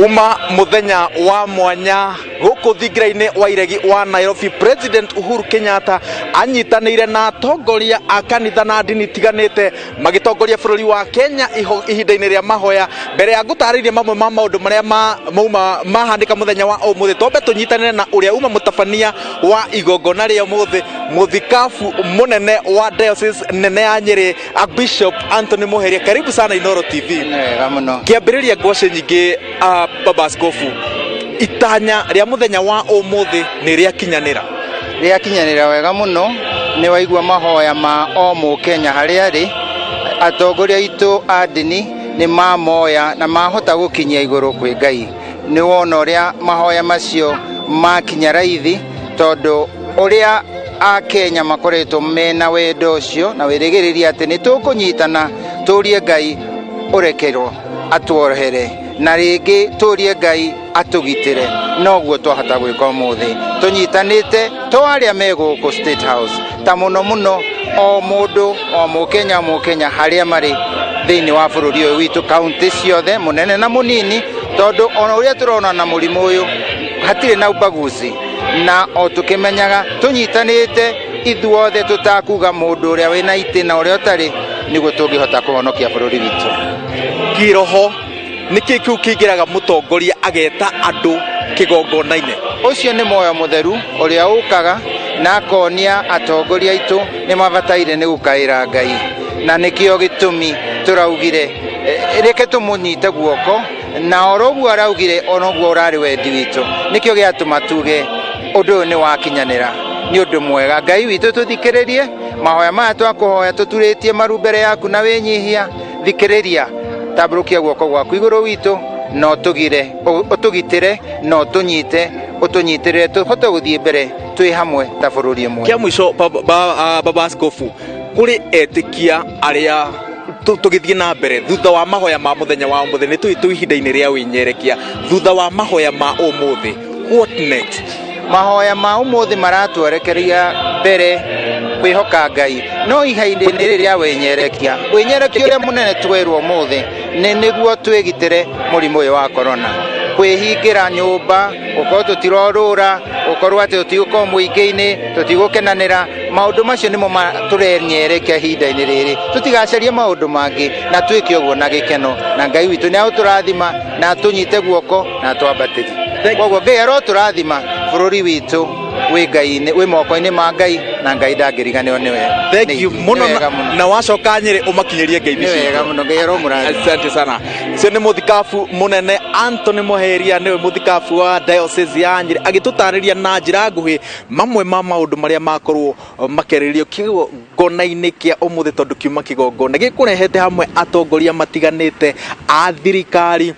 Kuma muthenya wa mwanya guku thigiraine wa iregi wa Nairobi, President Uhuru Kenyatta anyitanire na atongoria a kanitha na ndini tiganite magitongoria bururi wa Kenya ihinda-ini ria mahoya. Mbere ya gutariria mamwe ma maundu maria mauma mahandika muthenya wa umuthi, tombe tunyitanire na uria uma mutabania wa igongona ria umuthi, muthikabu munene wa diocese nene ya Nyeri, Bishop Anthony Muheria. Karibu sana Inooro TV. Kiambiriria ngwaci nyingi Baba Askofu, itanya ria muthenya wa umuthi ni ria kinyanira wega muno. Ni waigua mahoya ma o Mukenya haria ari atongoria itu a ndini ni mamoya na mahota gukinyia iguru kwi Ngai. Ni wona uria mahoya macio makinya raithi, tondu uria a Kenya makoretwo mena wendo ucio na wirigiriria ati ni tukunyitana turie Ngai urekerwo atworohere, na ringi turie Ngai atugitire. Noguo twahota gwika umuthi tunyitanite twaria me guku State House, ta muno muno o mundu o Mukenya haria mari thiini wa bururi uyu witu, kaunti ciothe munene na munini, tondu ona uria turona na murimu uyu hatire na ubaguzi, na o tukimenyaga tunyitanite ithuothe tutakuga mundu uria wina iti na uria utari, niguo tungihota kuhonokia bururi witu. Kiroho niki kiu kingiraga mutongoria ageta andu kigongona-ine. Ucio ni moyo mutheru uria ukaga na akonia atongoria itu ni mabataire ni gukaira Ngai, na nikio gitumi turaugire reke tumunyite guoko, na oroguo araugire onoguo urari wendi witu, nikio giatuma tuge undu ni wakinyanira, ni undu mwega. Ngai witu tuthikiririe mahoya maya twakuhoya tuturitie maru mbere yaku na winyihia, thikiriria, tamburukia guoko gwaku iguru witu, no tugire utugitire, no tunyite utunyitirire tuhote guthie mbere twi hamwe ta bururi imwe. Kia mwisho Baba Askofu, kuri etikia aria tugithie na mbere thutha wa mahoya ma muthenya wa umuthi, ni tu ihinda-ini ria winyerekia thutha wa mahoya ma umuthi, what next? Mahoya ma umuthi maratwerekeria mbere kwihoka Ngai, no ihinda-ini riria winyerekia uria munene twerwo umuthi ni niguo twigitire murimu uyu wa corona, kwihingira nyumba, ukorwo tutirorura, ukorwo ati tutigukorwo muingi-ini, tutigukenanira. Maundu macio nimo turenyerekia ihinda-ini riri, tutigacarie maundu mangi na twike uguo na gikeno, na Ngai witu ni aturathima na tunyite guoko na twambatithie. Koguo Ngai aroturathima, bururi witu wi Ngai-ini, wi moko-ini ma Ngai, na Ngai ndangiriganio niwe. Thank you muno na wacoka Nyeri umakinyirie Ngai bici. Wega muno, Ngai aromurathima. Asante sana. Cio ni muthikabu munene Anthony Muheria, niwe muthikabu wa diocese ya Nyeri, agitutariria na njira nguhi mamwe ma maundu maria makorwo makeririo kigongona-ini kia umuthi, tondu kiuma kigongona gikurehete hamwe atongoria matiganite a thirikari,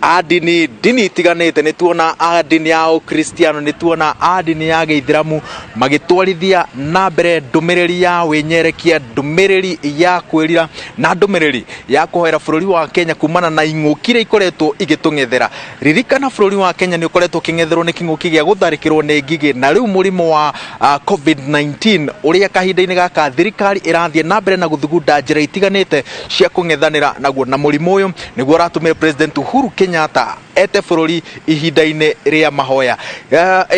a ndini itiganite. Ni tuona a ndini ya Ukristiano, ni tuona a ndini ya Gĩithĩramu magitwarithia na mbere ndumiriri ya winyerekia, ndumiriri ya kwirira na ndumiriri ya kuhoera bururi wa Kenya kumana na ing'ukire ikoretwo igitung'ethera. Ririkana bururi wa Kenya ni ukoretwo king'etherwo ni king'uki gia gutharikirwo ni ngigi, na riu murimu wa COVID-19 uria kahinda-ini gaka thirikari irathie na mbere na guthugunda njira itiganite cia kung'ethanira naguo, na murimu uyu niguo ratumire President Uhuru Kenyatta ete bururi ihinda-ini ria mahoya.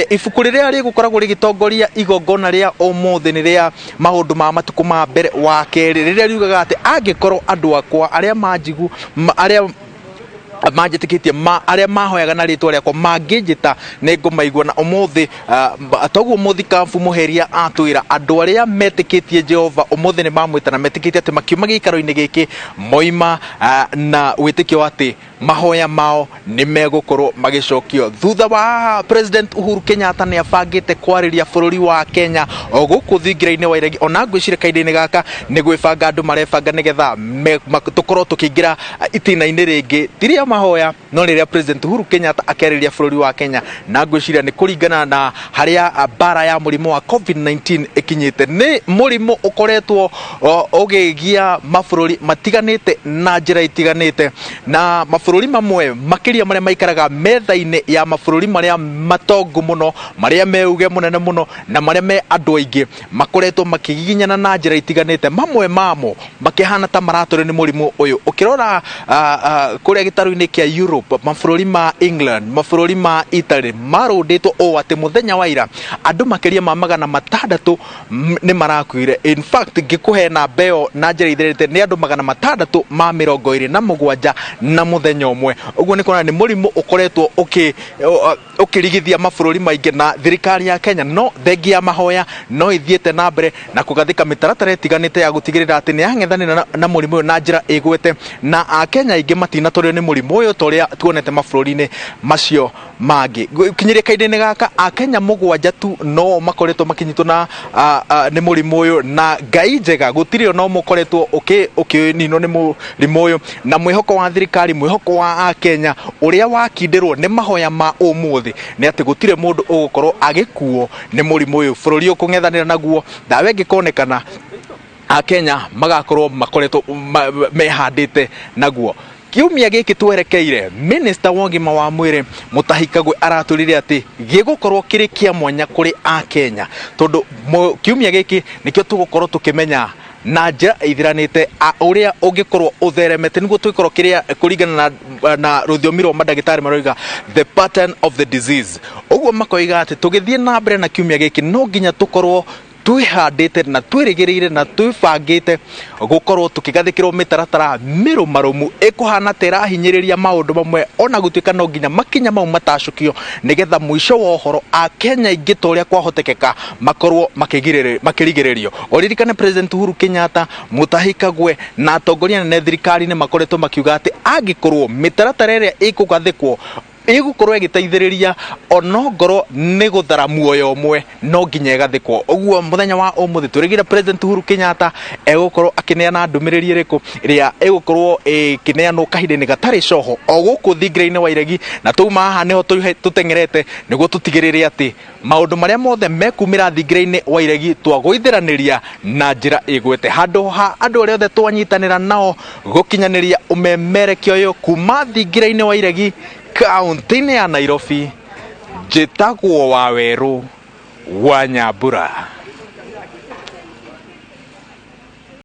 Ibuku riria rigukoragwo rigitongoria igongona ria umuthi ni ria maundu ma matuku ma mbere wa keri, riria riugaga ati angikorwo andu akwa aria manjigu aria manjitikitie aria mahoyaga na ritwa riakwa manginjita ni ngumaigua, na umuthi toguo muthikabu Muheria atwira andu aria metikitie Jehova umuthi ni mamwita na metikitie ati makiuma giikaro-ini giki moima na witikio ati mahoya mao ni megukorwo magicokio. Thutha wa President Uhuru Kenyatta ni abangite kwariria bururi wa Kenya o guku thigiraine wa iregi, ona ngwiciria kahinda-ini gaka ni gwibanga andu marebanga nigetha tukorwo tukiingira itina-ini ringi tiria mahoya, no riria President Uhuru Kenyatta akeriria bururi wa Kenya, na ngwiciria ni kuringana na haria bara ya murimu wa COVID-19 ikinyite. Ni murimu ukoretwo ugigia mabururi matiganite na njira itiganite, na mabururi mamwe makiria maria maikaraga metha-ini ya mabururi maria matongu muno, maria meuge munene muno, na maria me andu aingi makoretwo makigiginyana na njira itiganite, mamwe mamo makihana ta maratore ni murimu uyu. Ukirora kuria gitaru-ini kia Europe Europe, mabũrũri ma England, mabũrũri ma Italy marũndĩtwo o atĩ mũthenya wa ira andũ makĩria ma 600 nĩ marakuire. In fact ngĩkũhe namba ĩyo na njĩra itherete nĩ andũ 627 na mũthenya ũmwe. Ũguo nĩ kuona nĩ mũrimũ ũkoretwo ũkĩrigithia mabũrũri maingĩ, na thirikari ya Kenya no thengia ya mahoya no ithiĩte na mbere na kũgathĩka mĩtaratara ĩtiganĩte ya gũtigĩrĩra atĩ nĩ yang'ethanĩra na mũrimũ ũyũ na njĩra ĩgwete, na Akenya aingĩ matinatũrĩo nĩ mũrimũ ũyũ ta ũrĩa tuonete mabũrũri-inĩ macio mangĩ. Kinyĩria kahinda-inĩ gaka Akenya 7 tu no makoretwo makinyitwo na nĩ mũrimũ ũyũ, na ngai njega gũtirĩ ona ũmwe ũkoretwo ũkĩninwo nĩ mũrimũ ũyũ, na mwĩhoko wa thirikari, mwĩhoko wa Akenya ũrĩa wakindĩrwo nĩ mahoya ma ũmũthĩ nĩ atĩ gũtirĩ mũndũ ũgũkorwo agĩkuo nĩ mũrimũ ũyũ. Bũrũri ũkũng'ethanĩra naguo, ndawa ĩngĩkonekana Akenya magakorwo makoretwo mehandĩte naguo. Kiumia gĩkĩ twerekeire, Minister wa ũgima wa mwĩrĩ Mutahi Kagwe aratũrire atĩ gĩgũkorwo kĩrĩ kĩa mwanya kũrĩ Akenya, tondũ kiumia gĩkĩ nĩkĩo tũgũkorwo tũkĩmenya na njĩra ithiranĩte ũrĩa ũngĩkorwo ũtheremete, nĩguo tũgĩkorwo kĩrĩa kũringana na rũthiomi rwa mandagĩtarĩ maroiga the pattern of the disease. Ũguo makoiga atĩ tũgĩthiĩ na mbere na kiumia gĩkĩ no nginya tũkorwo twĩhandĩte na twĩrĩgĩrĩire na twĩbangĩte gũkorwo tũkĩgathĩkĩrwo mĩtaratara mĩrũmarũmu ĩkũhana ta ĩrahinyĩrĩria maũndũ mamwe, ona gũtuĩka no nginya makinya mau matacũkio nĩgetha mũico wa ũhoro Akenya aingĩ ta ũrĩa kwahotekeka makorwo makĩrigĩrĩrio. Oririkane President Uhuru Kenyatta, Mutahi Kagwe na atongoria nene thirikari-inĩ makoretwo makiuga atĩ angĩkorwo mĩtaratara ĩrĩa ĩkũgathĩkwo ĩgũkorwo ĩgĩteithĩrĩria onongorwo nĩ gũthara muoyo ũmwe no nginya ĩgathĩkwo. Ũguo mũthenya wa ũmũthĩ tũrĩgĩre President Uhuru Kenyatta egũkorwo akĩneana ndũmĩrĩri ĩrĩkũ ĩrĩa ĩgũkorwo ĩkĩneanwo kahinda-inĩ gatarĩ coho o gũkũ thingira-inĩ wa iregi, na tuuma haha nĩho tũteng'erete nĩguo tũtigĩrĩre atĩ maũndũ marĩa mothe mekumĩra thingira-inĩ wa iregi twagũithĩranĩria na njĩra ĩgwete, handũ ha andũ arĩa othe twanyitanĩra nao gũkinyanĩria ũmemerekia ũyũ kuma thingira-inĩ wa iregi kaunti-inĩ ya Nairobi. Njĩtagwo Wawerũ wa Nyambura.